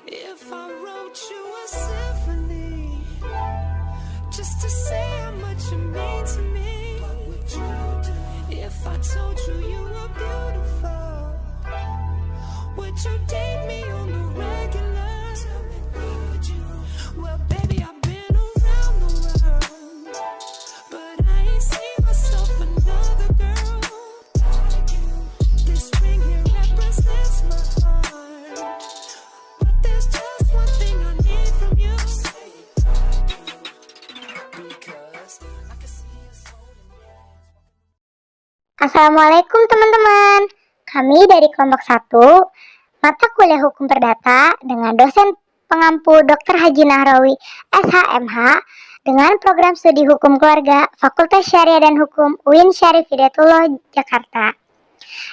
If I wrote you a symphony just to say how much you mean to me, what would you do? If I told you you were beautiful, would you date me on the regular? Tell me, would you? Well, baby, I've been around the world, but I ain't seen myself another girl like you. This ring here represents my heart, but there's just one thing I need from you. Say I do, because I can see us holding hands. Assalamualaikum teman-teman. Kami dari kelompok 1 mata kuliah hukum perdata dengan dosen pengampu Dr. Haji Nahrawi SHMH dengan program studi hukum keluarga Fakultas Syariah dan Hukum UIN Syarif Hidayatullah Jakarta.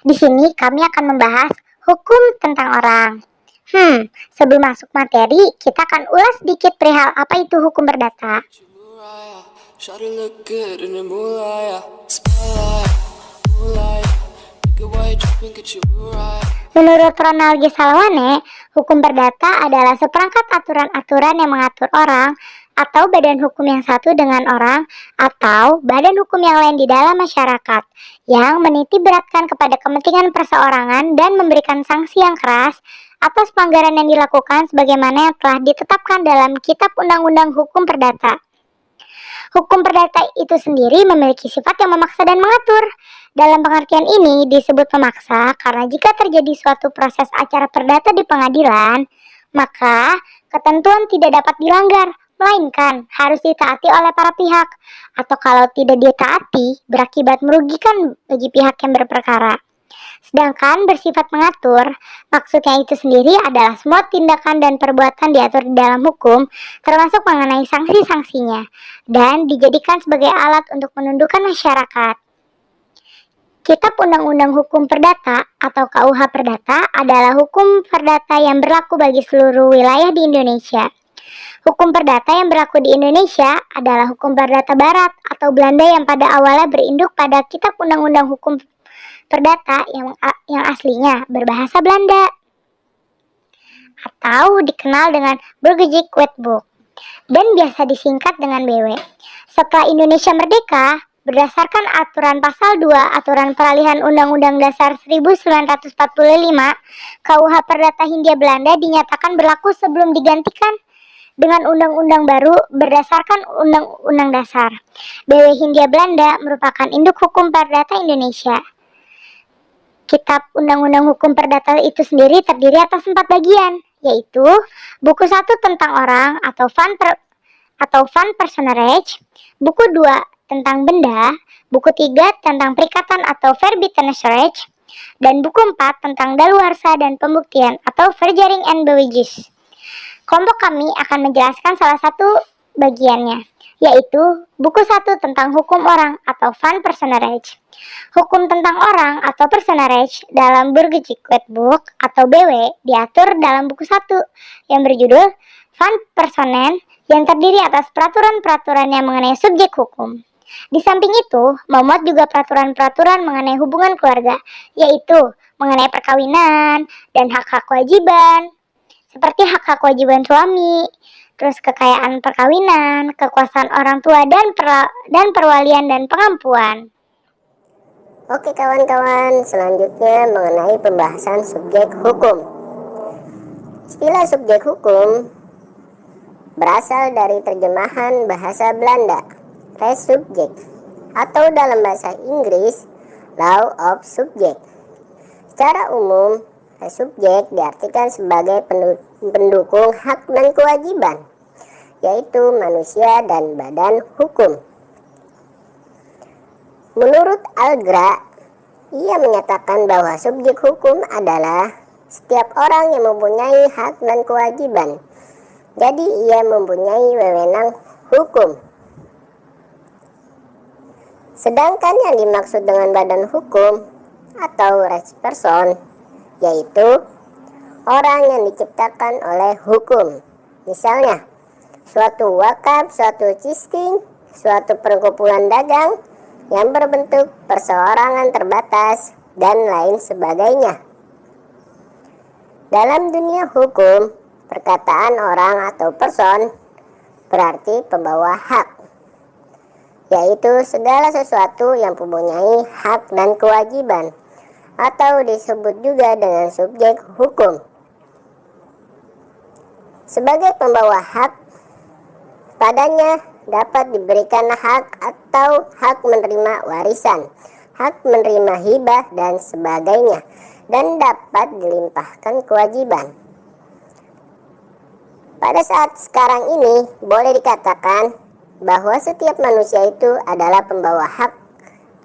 Di sini kami akan membahas hukum tentang orang. Sebelum masuk materi, kita akan ulas sedikit perihal apa itu hukum perdata. Shawty look good in the moonlight, spotlight, moonlight. Nigga, why you tripping, get you right. Menurut Ronald G. Salwane, hukum perdata adalah seperangkat aturan-aturan yang mengatur orang atau badan hukum yang satu dengan orang atau badan hukum yang lain di dalam masyarakat yang menitik beratkan kepada kepentingan perseorangan dan memberikan sanksi yang keras atas pelanggaran yang dilakukan sebagaimana yang telah ditetapkan dalam Kitab Undang-Undang Hukum Perdata. Hukum perdata itu sendiri memiliki sifat yang memaksa dan mengatur. Dalam pengertian ini disebut memaksa karena jika terjadi suatu proses acara perdata di pengadilan, maka ketentuan tidak dapat dilanggar, melainkan harus ditaati oleh para pihak, atau kalau tidak ditaati, berakibat merugikan bagi pihak yang berperkara. Sedangkan bersifat mengatur, maksudnya itu sendiri adalah semua tindakan dan perbuatan diatur di dalam hukum, termasuk mengenai sanksi-sanksinya, dan dijadikan sebagai alat untuk menundukkan masyarakat. Kitab Undang-Undang Hukum Perdata atau KUH Perdata adalah hukum perdata yang berlaku bagi seluruh wilayah di Indonesia. Hukum perdata yang berlaku di Indonesia adalah hukum perdata Barat atau Belanda yang pada awalnya berinduk pada Kitab Undang-Undang Hukum Perdata yang aslinya berbahasa Belanda atau dikenal dengan Burgerlijk Wetboek dan biasa disingkat dengan BW. Setelah Indonesia merdeka, berdasarkan aturan pasal 2 Aturan Peralihan Undang-Undang Dasar 1945, KUH Perdata Hindia Belanda dinyatakan berlaku sebelum digantikan dengan undang-undang baru berdasarkan Undang-Undang Dasar. BW Hindia Belanda merupakan induk hukum perdata Indonesia. Kitab Undang-Undang Hukum Perdata itu sendiri terdiri atas 4 bagian, yaitu buku 1 tentang orang atau Van Personage, buku 2 tentang benda, buku 3 tentang perikatan atau Verbitenschrecht, dan buku 4 tentang daluarsa dan pembuktian atau Verjaring and Bewijs. Kelompok kami akan menjelaskan salah satu bagiannya, yaitu buku 1 tentang hukum orang atau Van Personage. Hukum tentang orang atau personage dalam Burgerlijk Wetboek atau BW diatur dalam buku 1 yang berjudul Van Personen yang terdiri atas peraturan-peraturan yang mengenai subjek hukum. Di samping itu, memuat juga peraturan-peraturan mengenai hubungan keluarga, yaitu mengenai perkawinan dan hak-hak kewajiban, seperti hak-hak kewajiban suami, terus kekayaan perkawinan, kekuasaan orang tua dan perwalian dan pengampuan. Oke kawan-kawan, selanjutnya mengenai pembahasan subjek hukum. Istilah subjek hukum berasal dari terjemahan bahasa Belanda, res subject, atau dalam bahasa Inggris, law of subject. Secara umum, res subject diartikan sebagai pendukung hak dan kewajiban, yaitu manusia dan badan hukum. Menurut Algra, ia menyatakan bahwa subjek hukum adalah setiap orang yang mempunyai hak dan kewajiban. Jadi ia mempunyai wewenang hukum. Sedangkan yang dimaksud dengan badan hukum atau res person, yaitu orang yang diciptakan oleh hukum. Misalnya, suatu wakaf, suatu cisting, suatu perkumpulan dagang yang berbentuk perseorangan terbatas, dan lain sebagainya. Dalam dunia hukum, perkataan orang atau person berarti pembawa hak, yaitu segala sesuatu yang mempunyai hak dan kewajiban, atau disebut juga dengan subjek hukum. Sebagai pembawa hak, padanya dapat diberikan hak atau hak menerima warisan, hak menerima hibah dan sebagainya, dan dapat dilimpahkan kewajiban. Pada saat sekarang ini boleh dikatakan bahwa setiap manusia itu adalah pembawa hak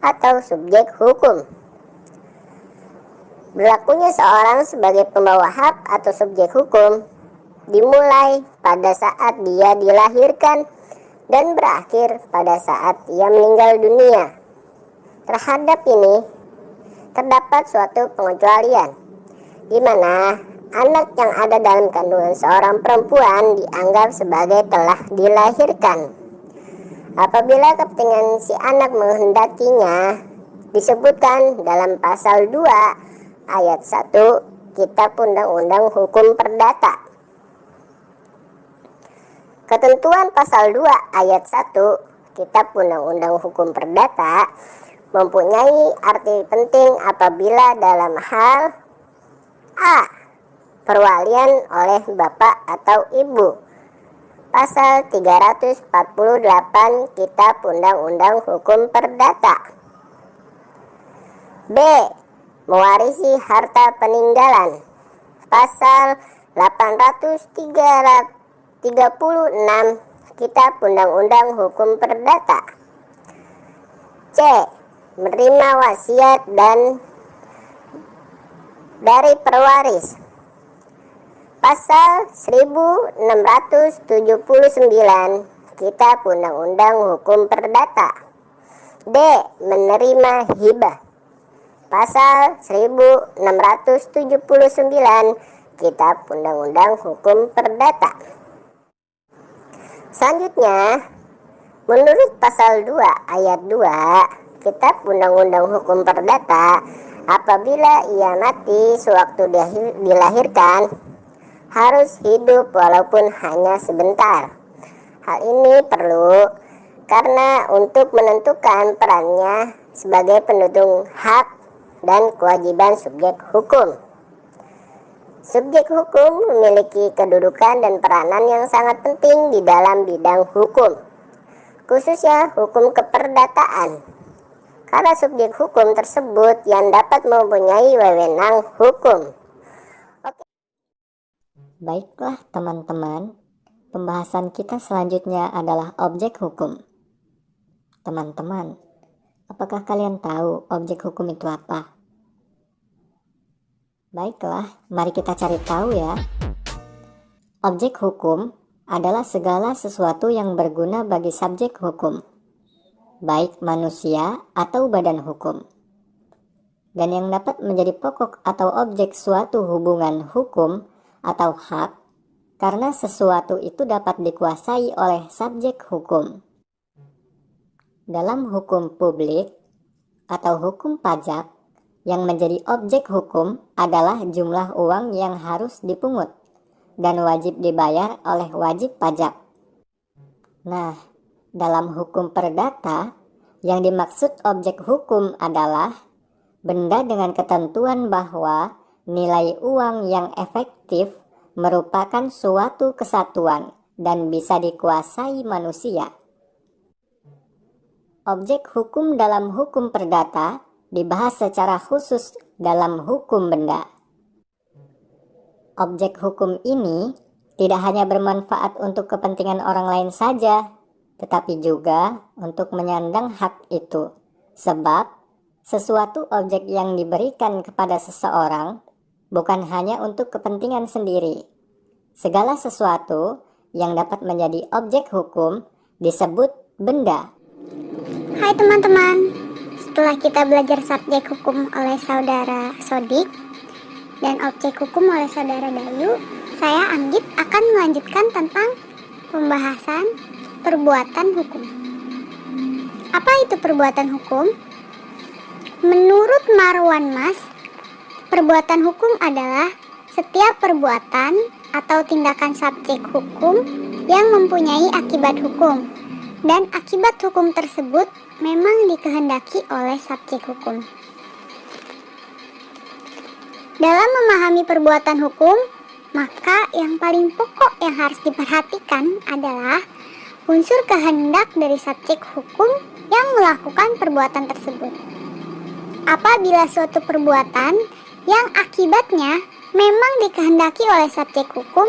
atau subjek hukum. Berlakunya seorang sebagai pembawa hak atau subjek hukum dimulai pada saat dia dilahirkan dan berakhir pada saat ia meninggal dunia. Terhadap ini terdapat suatu pengecualian, di mana anak yang ada dalam kandungan seorang perempuan dianggap sebagai telah dilahirkan apabila kepentingan si anak menghendakinya, disebutkan dalam pasal 2 ayat 1 Kitab Undang-Undang Hukum Perdata. Ketentuan pasal 2 ayat 1 Kitab Undang-Undang Hukum Perdata mempunyai arti penting apabila dalam hal A. Perwalian oleh bapak atau ibu, pasal 348 Kitab Undang-Undang Hukum Perdata. B. Mewarisi harta peninggalan, pasal 836 Kitab Undang-Undang Hukum Perdata. C. Menerima wasiat dan dari perwaris, pasal 1679 Kitab Undang-Undang Hukum Perdata. D. Menerima hibah, pasal 1679 Kitab Undang-Undang Hukum Perdata. Selanjutnya, menurut pasal 2 ayat 2 Kitab Undang-Undang Hukum Perdata, apabila ia mati sewaktu dilahirkan, harus hidup walaupun hanya sebentar. Hal ini perlu karena untuk menentukan perannya sebagai pendukung hak dan kewajiban subjek hukum. Subjek hukum memiliki kedudukan dan peranan yang sangat penting di dalam bidang hukum, khususnya hukum keperdataan, karena subjek hukum tersebut yang dapat mempunyai wewenang hukum. Baiklah teman-teman, pembahasan kita selanjutnya adalah objek hukum. Teman-teman, apakah kalian tahu objek hukum itu apa? Baiklah, mari kita cari tahu ya. Objek hukum adalah segala sesuatu yang berguna bagi subjek hukum, baik manusia atau badan hukum, dan yang dapat menjadi pokok atau objek suatu hubungan hukum atau hak, karena sesuatu itu dapat dikuasai oleh subjek hukum. Dalam hukum publik atau hukum pajak, yang menjadi objek hukum adalah jumlah uang yang harus dipungut dan wajib dibayar oleh wajib pajak. Nah, dalam hukum perdata, yang dimaksud objek hukum adalah benda dengan ketentuan bahwa nilai uang yang efektif merupakan suatu kesatuan dan bisa dikuasai manusia. Objek hukum dalam hukum perdata dibahas secara khusus dalam hukum benda. Objek hukum ini tidak hanya bermanfaat untuk kepentingan orang lain saja, tetapi juga untuk menyandang hak itu. Sebab, sesuatu objek yang diberikan kepada seseorang bukan hanya untuk kepentingan sendiri. Segala sesuatu yang dapat menjadi objek hukum disebut benda. Hai teman-teman, setelah kita belajar subjek hukum oleh saudara Sodik dan objek hukum oleh saudara Dayu, saya Anggit akan melanjutkan tentang pembahasan perbuatan hukum. Apa itu perbuatan hukum? Menurut Marwan Mas, perbuatan hukum adalah setiap perbuatan atau tindakan subjek hukum yang mempunyai akibat hukum, dan akibat hukum tersebut memang dikehendaki oleh subjek hukum. Dalam memahami perbuatan hukum, maka yang paling pokok yang harus diperhatikan adalah unsur kehendak dari subjek hukum yang melakukan perbuatan tersebut. Apabila suatu perbuatan yang akibatnya memang dikehendaki oleh subjek hukum,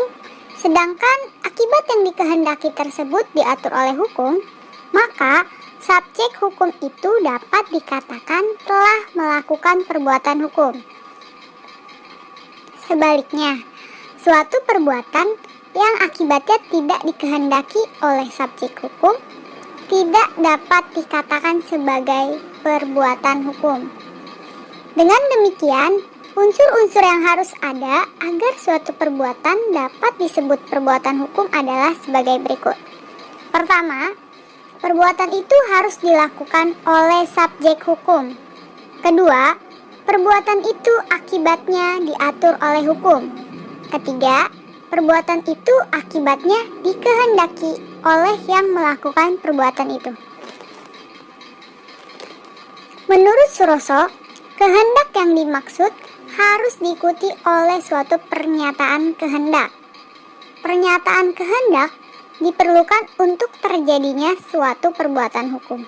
sedangkan akibat yang dikehendaki tersebut diatur oleh hukum, maka subjek hukum itu dapat dikatakan telah melakukan perbuatan hukum. Sebaliknya, suatu perbuatan yang akibatnya tidak dikehendaki oleh subjek hukum tidak dapat dikatakan sebagai perbuatan hukum. Dengan demikian, unsur-unsur yang harus ada agar suatu perbuatan dapat disebut perbuatan hukum adalah sebagai berikut. Pertama, perbuatan itu harus dilakukan oleh subjek hukum. Kedua, perbuatan itu akibatnya diatur oleh hukum. Ketiga, perbuatan itu akibatnya dikehendaki oleh yang melakukan perbuatan itu. Menurut Suroso, kehendak yang dimaksud harus diikuti oleh suatu pernyataan kehendak. Pernyataan kehendak diperlukan untuk terjadinya suatu perbuatan hukum.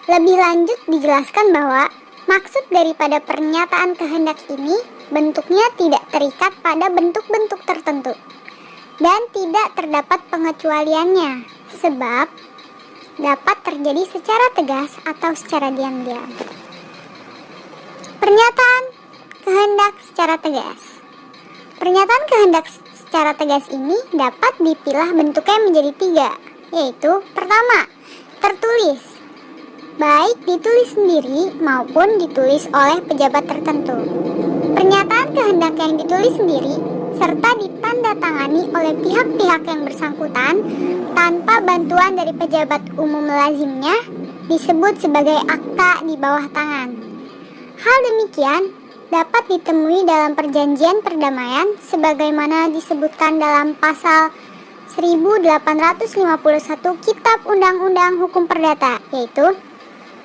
Lebih lanjut dijelaskan bahwa maksud daripada pernyataan kehendak ini bentuknya tidak terikat pada bentuk-bentuk tertentu dan tidak terdapat pengecualiannya, sebab dapat terjadi secara tegas atau secara diam-diam. Pernyataan kehendak secara tegas. Pernyataan kehendak secara tegas ini dapat dipilah bentuknya menjadi 3, yaitu pertama, tertulis, baik ditulis sendiri maupun ditulis oleh pejabat tertentu. Pernyataan kehendak yang ditulis sendiri serta ditandatangani oleh pihak-pihak yang bersangkutan tanpa bantuan dari pejabat umum lazimnya disebut sebagai akta di bawah tangan. Hal demikian dapat ditemui dalam perjanjian perdamaian sebagaimana disebutkan dalam pasal 1851 Kitab Undang-Undang Hukum Perdata, yaitu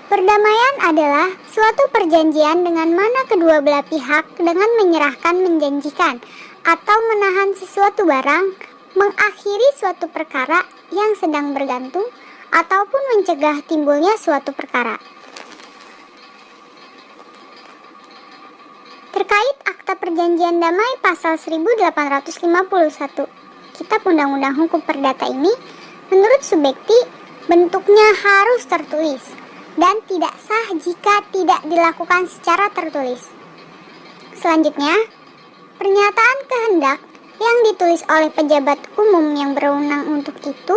perdamaian adalah suatu perjanjian dengan mana kedua belah pihak dengan menyerahkan, menjanjikan, atau menahan sesuatu barang, mengakhiri suatu perkara yang sedang bergantung, ataupun mencegah timbulnya suatu perkara. Terkait Akta Perjanjian Damai pasal 1851 Kitab Undang-Undang Hukum Perdata ini, menurut Subekti, bentuknya harus tertulis dan tidak sah jika tidak dilakukan secara tertulis. Selanjutnya, pernyataan kehendak yang ditulis oleh pejabat umum yang berwenang untuk itu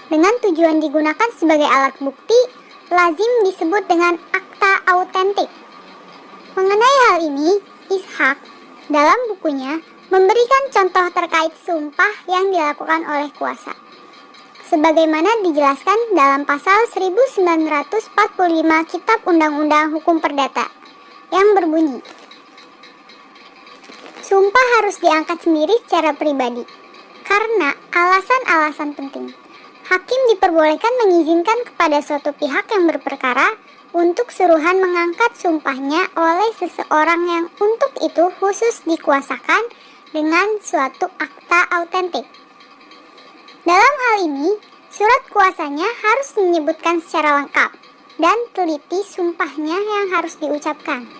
dengan tujuan digunakan sebagai alat bukti lazim disebut dengan akta autentik. Mengenai hal ini, Ishak dalam bukunya memberikan contoh terkait sumpah yang dilakukan oleh kuasa, sebagaimana dijelaskan dalam pasal 1945 Kitab Undang-Undang Hukum Perdata yang berbunyi, sumpah harus diangkat sendiri secara pribadi karena alasan-alasan penting. Hakim diperbolehkan mengizinkan kepada suatu pihak yang berperkara untuk suruhan mengangkat sumpahnya oleh seseorang yang untuk itu khusus dikuasakan dengan suatu akta autentik. Dalam hal ini, surat kuasanya harus menyebutkan secara lengkap dan teliti sumpahnya yang harus diucapkan.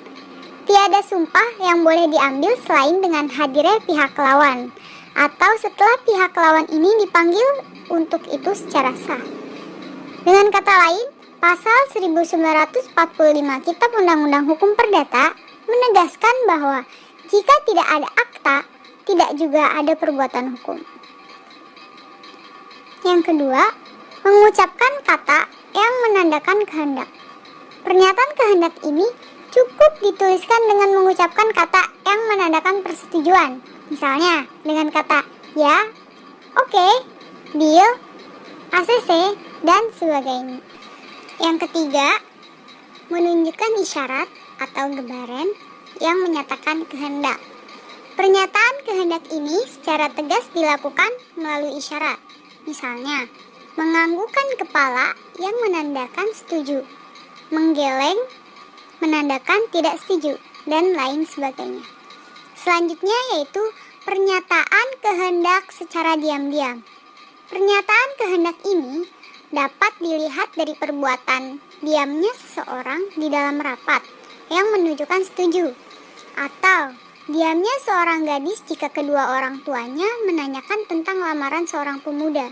Tiada sumpah yang boleh diambil selain dengan hadirnya pihak lawan atau setelah pihak lawan ini dipanggil untuk itu secara sah. Dengan kata lain, pasal 1945 Kitab Undang-Undang Hukum Perdata menegaskan bahwa jika tidak ada akta, tidak juga ada perbuatan hukum. Yang kedua, mengucapkan kata yang menandakan kehendak. Pernyataan kehendak ini cukup dituliskan dengan mengucapkan kata yang menandakan persetujuan. Misalnya dengan kata ya, oke, deal, ACC, dan sebagainya. Yang ketiga, menunjukkan isyarat atau gebaran yang menyatakan kehendak. Pernyataan kehendak ini secara tegas dilakukan melalui isyarat. Misalnya, menganggukkan kepala yang menandakan setuju, menggeleng menandakan tidak setuju, dan lain sebagainya. Selanjutnya yaitu pernyataan kehendak secara diam-diam. Pernyataan kehendak ini dapat dilihat dari perbuatan diamnya seseorang di dalam rapat yang menunjukkan setuju, atau diamnya seorang gadis jika kedua orang tuanya menanyakan tentang lamaran seorang pemuda.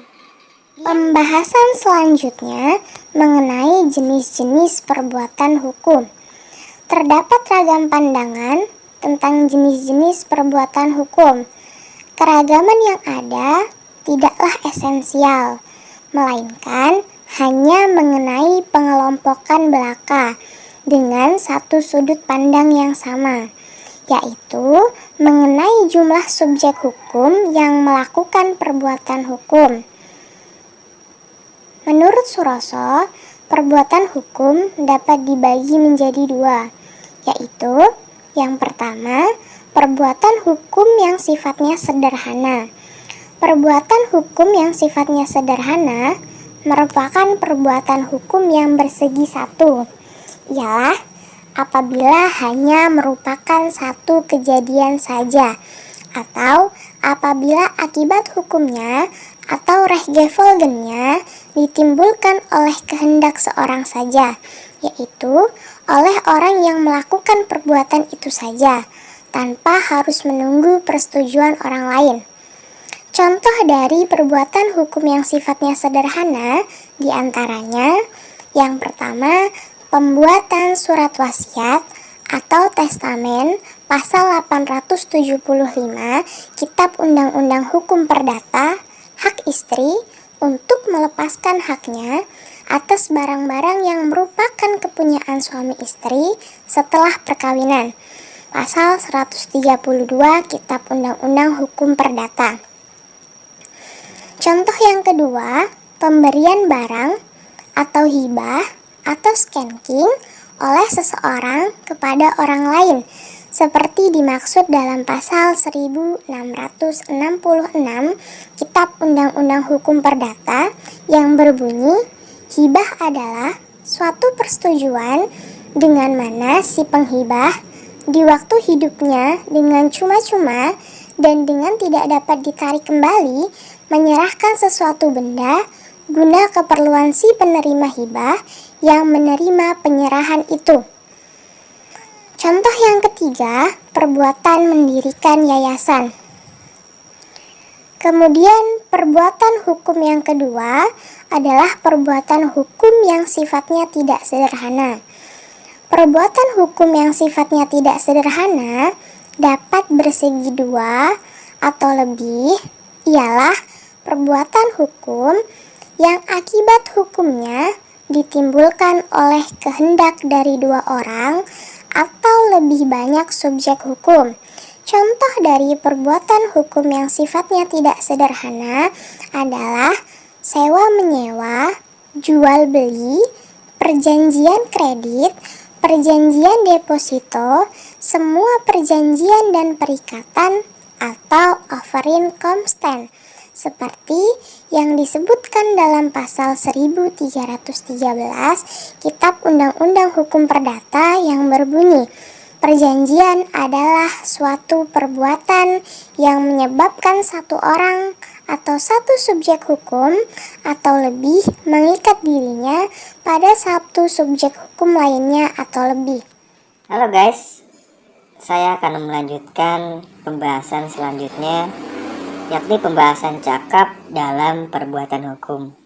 Pembahasan selanjutnya mengenai jenis-jenis perbuatan hukum. Terdapat ragam pandangan tentang jenis-jenis perbuatan hukum. Keragaman yang ada tidaklah esensial, melainkan hanya mengenai pengelompokan belaka dengan satu sudut pandang yang sama, yaitu mengenai jumlah subjek hukum yang melakukan perbuatan hukum. Menurut Suroso, perbuatan hukum dapat dibagi menjadi dua, yaitu yang pertama, perbuatan hukum yang sifatnya sederhana. Perbuatan hukum yang sifatnya sederhana merupakan perbuatan hukum yang bersegi satu, ialah apabila hanya merupakan satu kejadian saja, atau apabila akibat hukumnya atau rehgevolgennya ditimbulkan oleh kehendak seorang saja, yaitu oleh orang yang melakukan perbuatan itu saja, tanpa harus menunggu persetujuan orang lain. Contoh dari perbuatan hukum yang sifatnya sederhana diantaranya, yang pertama, pembuatan surat wasiat atau testamen pasal 875 Kitab Undang-Undang Hukum Perdata, hak istri untuk melepaskan haknya atas barang-barang yang merupakan kepunyaan suami istri setelah perkawinan. Pasal 132 Kitab Undang-Undang Hukum Perdata. Contoh yang kedua, pemberian barang atau hibah atau skanking oleh seseorang kepada orang lain, seperti dimaksud dalam pasal 1666 Kitab Undang-Undang Hukum Perdata yang berbunyi, hibah adalah suatu persetujuan dengan mana si penghibah di waktu hidupnya dengan cuma-cuma dan dengan tidak dapat ditarik kembali menyerahkan sesuatu benda guna keperluan si penerima hibah yang menerima penyerahan itu. Contoh yang ketiga, perbuatan mendirikan yayasan. Kemudian perbuatan hukum yang kedua adalah perbuatan hukum yang sifatnya tidak sederhana. Perbuatan hukum yang sifatnya tidak sederhana dapat bersegi dua atau lebih, ialah perbuatan hukum yang akibat hukumnya ditimbulkan oleh kehendak dari dua orang atau lebih banyak subjek hukum. Contoh dari perbuatan hukum yang sifatnya tidak sederhana adalah sewa-menyewa, jual-beli, perjanjian kredit, perjanjian deposito, semua perjanjian dan perikatan atau offering constant, seperti yang disebutkan dalam pasal 1313 Kitab Undang-Undang Hukum Perdata yang berbunyi, perjanjian adalah suatu perbuatan yang menyebabkan satu orang atau satu subjek hukum atau lebih mengikat dirinya pada satu subjek hukum lainnya atau lebih. Halo guys, saya akan melanjutkan pembahasan selanjutnya, yakni pembahasan cakap dalam perbuatan hukum.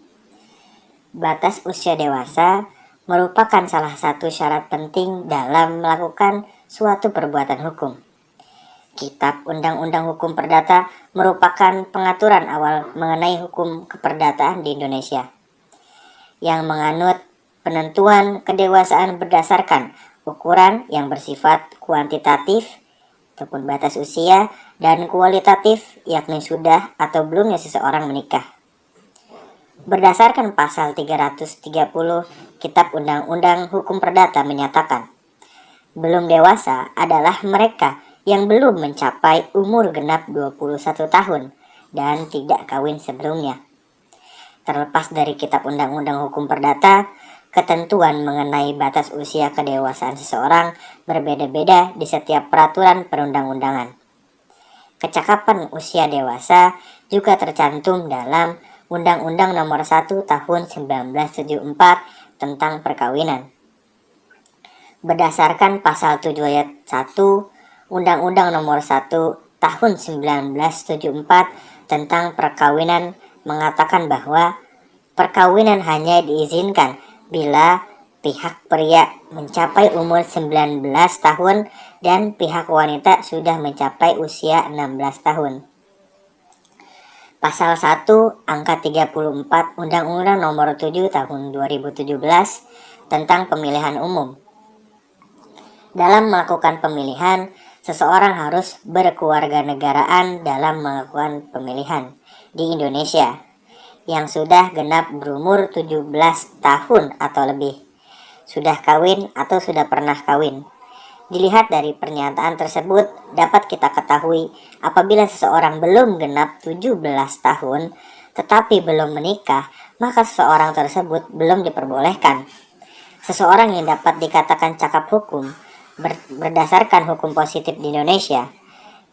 Batas usia dewasa merupakan salah satu syarat penting dalam melakukan suatu perbuatan hukum. Kitab Undang-Undang Hukum Perdata merupakan pengaturan awal mengenai hukum keperdataan di Indonesia, yang menganut penentuan kedewasaan berdasarkan ukuran yang bersifat kuantitatif ataupun batas usia dan kualitatif, yakni sudah atau belumnya seseorang menikah. Berdasarkan pasal 330 Kitab Undang-Undang Hukum Perdata menyatakan, belum dewasa adalah mereka yang belum mencapai umur genap 21 tahun dan tidak kawin sebelumnya. Terlepas dari Kitab Undang-Undang Hukum Perdata, ketentuan mengenai batas usia kedewasaan seseorang berbeda-beda di setiap peraturan perundang-undangan. Kecakapan usia dewasa juga tercantum dalam Undang-Undang Nomor 1 Tahun 1974 tentang perkawinan. Berdasarkan pasal 7 ayat 1 Undang-Undang Nomor 1 Tahun 1974 tentang perkawinan mengatakan bahwa perkawinan hanya diizinkan bila pihak pria mencapai umur 19 tahun dan pihak wanita sudah mencapai usia 16 tahun. Pasal 1 angka 34 Undang-Undang Nomor 7 Tahun 2017 tentang pemilihan umum. Dalam melakukan pemilihan, seseorang harus berkewarganegaraan dalam melakukan pemilihan di Indonesia yang sudah genap berumur 17 tahun atau lebih, sudah kawin atau sudah pernah kawin. Dilihat dari pernyataan tersebut, dapat kita ketahui apabila seseorang belum genap 17 tahun tetapi belum menikah, maka seseorang tersebut belum diperbolehkan. Seseorang yang dapat dikatakan cakap hukum berdasarkan hukum positif di Indonesia,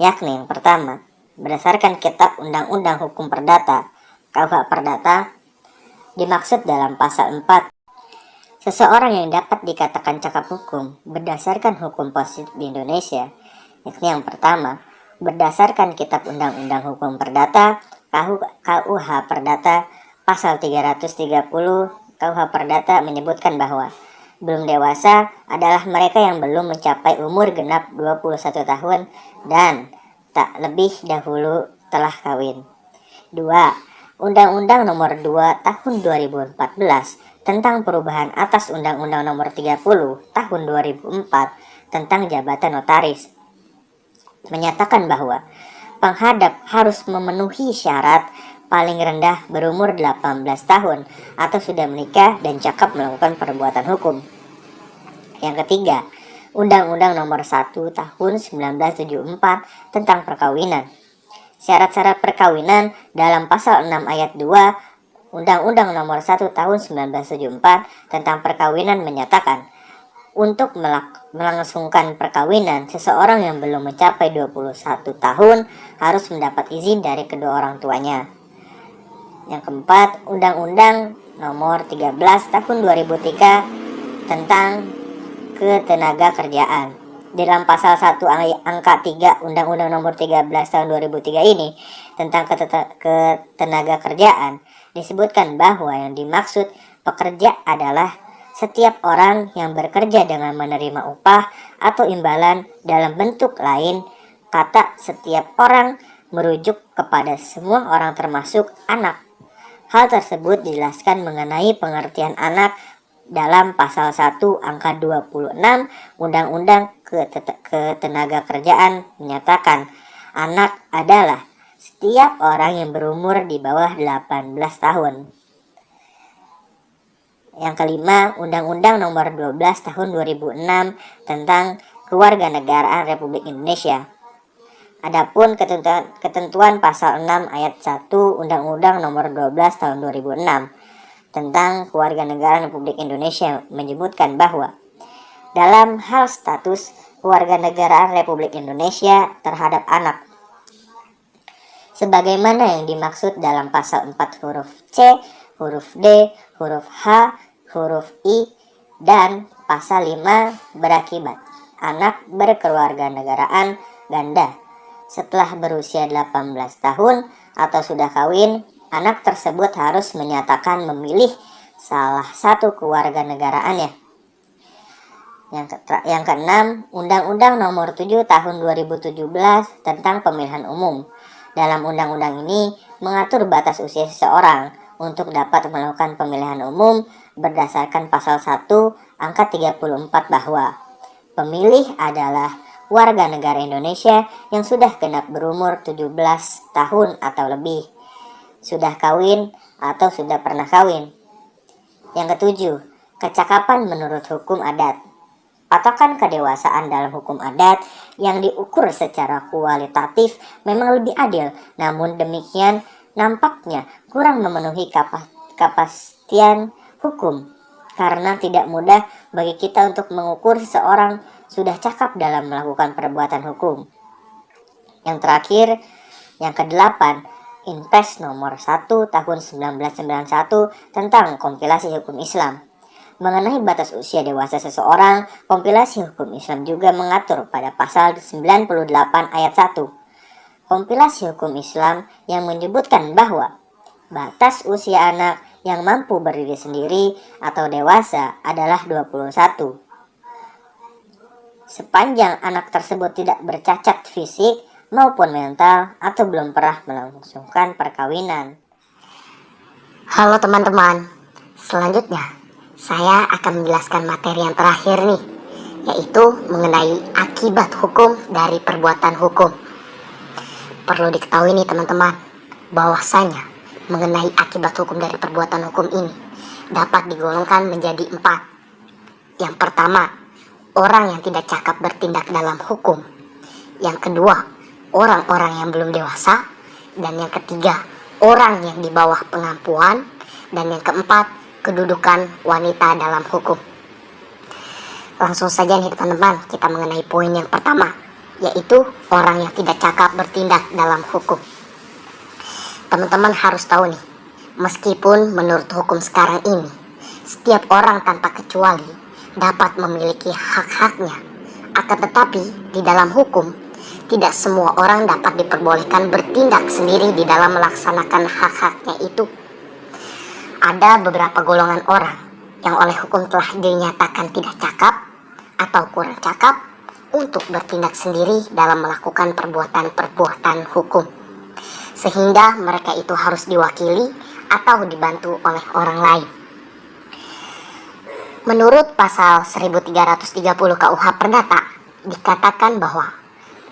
yakni yang pertama, berdasarkan Kitab Undang-Undang Hukum Perdata, KUH Perdata, dimaksud dalam pasal 4. Seseorang yang dapat dikatakan cakap hukum berdasarkan hukum positif di Indonesia, yakni yang pertama, berdasarkan Kitab Undang-Undang Hukum Perdata, KUH Perdata, pasal 330 KUH Perdata menyebutkan bahwa belum dewasa adalah mereka yang belum mencapai umur genap 21 tahun dan tak lebih dahulu telah kawin. 2. Undang-Undang Nomor 2 Tahun 2014 tentang perubahan atas Undang-Undang Nomor 30 Tahun 2004 tentang jabatan notaris menyatakan bahwa penghadap harus memenuhi syarat paling rendah berumur 18 tahun atau sudah menikah dan cakap melakukan perbuatan hukum. Yang ketiga, Undang-Undang Nomor 1 Tahun 1974 tentang perkawinan. Syarat-syarat perkawinan dalam pasal 6 ayat 2 Undang-Undang Nomor 1 Tahun 1974 tentang perkawinan menyatakan, untuk melangsungkan perkawinan, seseorang yang belum mencapai 21 tahun harus mendapat izin dari kedua orang tuanya. Yang keempat, Undang-Undang Nomor 13 Tahun 2003 tentang ketenaga kerjaan. Dalam pasal 1 angka 3 Undang-Undang Nomor 13 Tahun 2003 ini tentang ketenaga kerjaan disebutkan bahwa yang dimaksud pekerja adalah setiap orang yang bekerja dengan menerima upah atau imbalan dalam bentuk lain. Kata setiap orang merujuk kepada semua orang termasuk anak. Hal tersebut dijelaskan mengenai pengertian anak dalam pasal 1 angka 26 Undang-Undang Ketenaga Kerjaan menyatakan anak adalah setiap orang yang berumur di bawah 18 tahun. Yang kelima, Undang-Undang Nomor 12 Tahun 2006 tentang Kewarganegaraan Republik Indonesia. Adapun ketentuan pasal 6 ayat 1 Undang-Undang Nomor 12 Tahun 2006 tentang Kewarganegaraan Republik Indonesia menyebutkan bahwa dalam hal status kewarganegaraan Republik Indonesia terhadap anak, sebagaimana yang dimaksud dalam pasal 4 huruf C, huruf D, huruf H, huruf I, dan pasal 5 berakibat anak berkewarganegaraan ganda setelah berusia 18 tahun atau sudah kawin, anak tersebut harus menyatakan memilih salah satu kewarganegaraannya. Yang keenam, Undang-Undang Nomor 7 Tahun 2017 tentang pemilihan umum. Dalam undang-undang ini mengatur batas usia seseorang untuk dapat melakukan pemilihan umum berdasarkan pasal 1 angka 34 bahwa pemilih adalah warga negara Indonesia yang sudah genap berumur 17 tahun atau lebih, sudah kawin atau sudah pernah kawin. Yang ketujuh, kecakapan menurut hukum adat. Patokan kedewasaan dalam hukum adat yang diukur secara kualitatif memang lebih adil, namun demikian nampaknya kurang memenuhi kepastian hukum, karena tidak mudah bagi kita untuk mengukur seseorang sudah cakap dalam melakukan perbuatan hukum. Yang terakhir, yang kedelapan, Inpres nomor 1 tahun 1991 tentang kompilasi hukum Islam. Mengenai batas usia dewasa seseorang, kompilasi hukum Islam juga mengatur pada pasal 98 ayat 1. Kompilasi hukum Islam yang menyebutkan bahwa batas usia anak yang mampu berdiri sendiri atau dewasa adalah 21. Sepanjang anak tersebut tidak bercacat fisik maupun mental atau belum pernah melangsungkan perkawinan. Halo teman-teman, selanjutnya saya akan menjelaskan materi yang terakhir nih, yaitu mengenai akibat hukum dari perbuatan hukum. Perlu diketahui nih teman-teman, bahwasanya mengenai akibat hukum dari perbuatan hukum ini dapat digolongkan menjadi 4. Yang pertama, orang yang tidak cakap bertindak dalam hukum. Yang kedua, orang-orang yang belum dewasa. Dan yang ketiga, orang yang di bawah pengampuan. Dan yang keempat, kedudukan wanita dalam hukum. Langsung saja nih teman-teman, kita mengenai poin yang pertama, yaitu orang yang tidak cakap bertindak dalam hukum. Teman-teman harus tahu nih, meskipun menurut hukum sekarang ini, setiap orang tanpa kecuali dapat memiliki hak-haknya, akan tetapi di dalam hukum, tidak semua orang dapat diperbolehkan bertindak sendiri di dalam melaksanakan hak-haknya itu. Ada beberapa golongan orang yang oleh hukum telah dinyatakan tidak cakap atau kurang cakap untuk bertindak sendiri dalam melakukan perbuatan-perbuatan hukum, sehingga mereka itu harus diwakili atau dibantu oleh orang lain. Menurut pasal 1330 KUH Perdata, dikatakan bahwa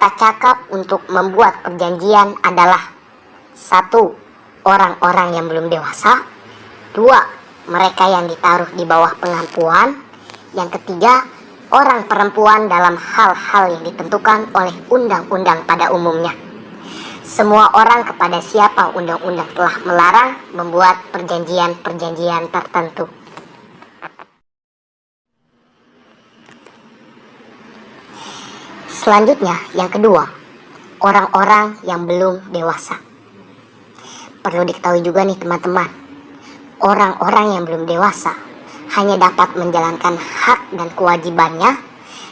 tak cakap untuk membuat perjanjian adalah 1. Orang-orang yang belum dewasa. 2. Mereka yang ditaruh di bawah pengampuan. Yang ketiga, orang perempuan dalam hal-hal yang ditentukan oleh undang-undang pada umumnya. Semua orang kepada siapa undang-undang telah melarang membuat perjanjian-perjanjian tertentu. Selanjutnya, yang kedua, orang-orang yang belum dewasa. Perlu diketahui juga nih teman-teman, orang-orang yang belum dewasa hanya dapat menjalankan hak dan kewajibannya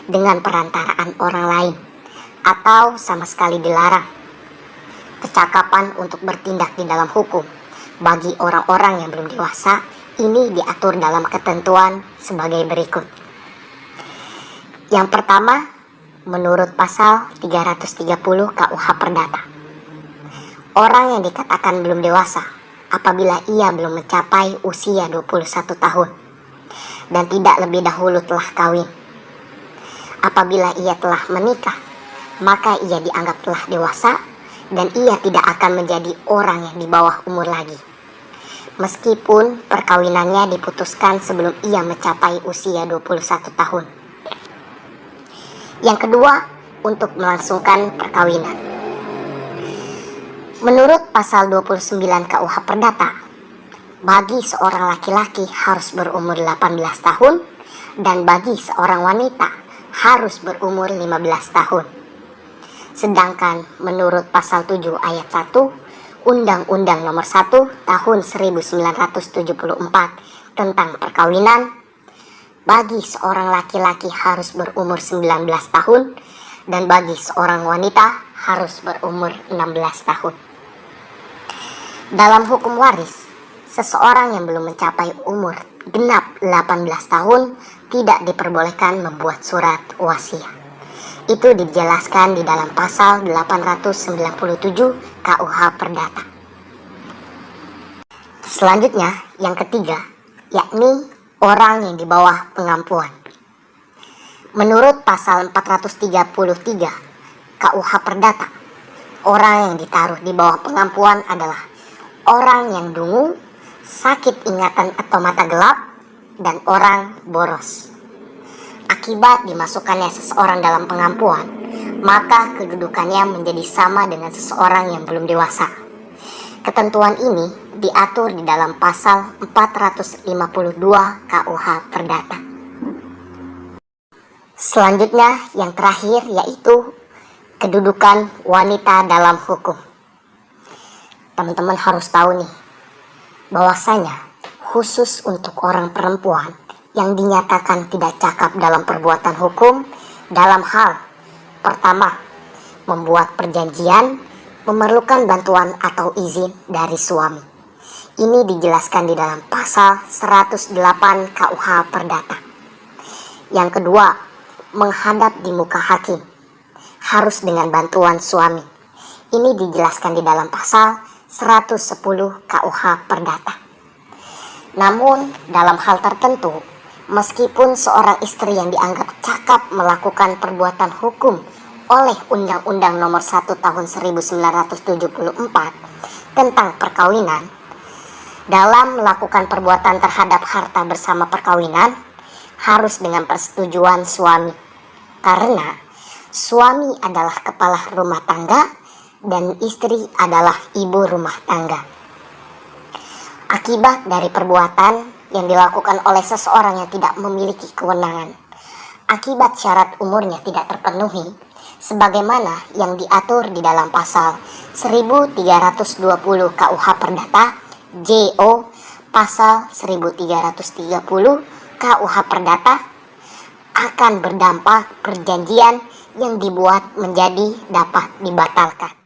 dengan perantaraan orang lain, atau sama sekali dilarang. Kecakapan untuk bertindak di dalam hukum bagi orang-orang yang belum dewasa ini diatur dalam ketentuan sebagai berikut. Yang pertama, menurut pasal 330 KUH Perdata, orang yang dikatakan belum dewasa apabila ia belum mencapai usia 21 tahun dan tidak lebih dahulu telah kawin. Apabila ia telah menikah, maka ia dianggap telah dewasa dan ia tidak akan menjadi orang yang di bawah umur lagi, meskipun perkawinannya diputuskan sebelum ia mencapai usia 21 tahun. Yang kedua, untuk melangsungkan perkawinan. Menurut pasal 29 KUH Perdata, bagi seorang laki-laki harus berumur 18 tahun dan bagi seorang wanita harus berumur 15 tahun. Sedangkan menurut pasal 7 ayat 1 Undang-Undang nomor 1 tahun 1974 tentang perkawinan, bagi seorang laki-laki harus berumur 19 tahun dan bagi seorang wanita harus berumur 16 tahun. Dalam hukum waris, seseorang yang belum mencapai umur genap 18 tahun tidak diperbolehkan membuat surat wasiat. Itu dijelaskan di dalam pasal 897 KUH Perdata. Selanjutnya, yang ketiga, yakni orang yang di bawah pengampuan. Menurut pasal 433 KUH Perdata, orang yang ditaruh di bawah pengampuan adalah orang yang dungu, sakit ingatan atau mata gelap, dan orang boros. Akibat dimasukkannya seseorang dalam pengampuan, maka kedudukannya menjadi sama dengan seseorang yang belum dewasa. Ketentuan ini diatur di dalam pasal 452 KUH Perdata. Selanjutnya yang terakhir yaitu kedudukan wanita dalam hukum. Teman-teman harus tahu nih, bahwasanya khusus untuk orang perempuan yang dinyatakan tidak cakap dalam perbuatan hukum dalam hal pertama, membuat perjanjian, memerlukan bantuan atau izin dari suami. Ini dijelaskan di dalam pasal 108 KUH Perdata. Yang kedua, menghadap di muka hakim, harus dengan bantuan suami. Ini dijelaskan di dalam pasal 110 KUH Perdata. Namun, dalam hal tertentu, meskipun seorang istri yang dianggap cakap melakukan perbuatan hukum oleh Undang-Undang Nomor 1 Tahun 1974 tentang perkawinan, dalam melakukan perbuatan terhadap harta bersama perkawinan, harus dengan persetujuan suami. Karena suami adalah kepala rumah tangga dan istri adalah ibu rumah tangga. Akibat dari perbuatan yang dilakukan oleh seseorang yang tidak memiliki kewenangan, akibat syarat umurnya tidak terpenuhi, sebagaimana yang diatur di dalam pasal 1320 KUH Perdata, JO pasal 1330 KUH Perdata, akan berdampak perjanjian yang dibuat menjadi dapat dibatalkan.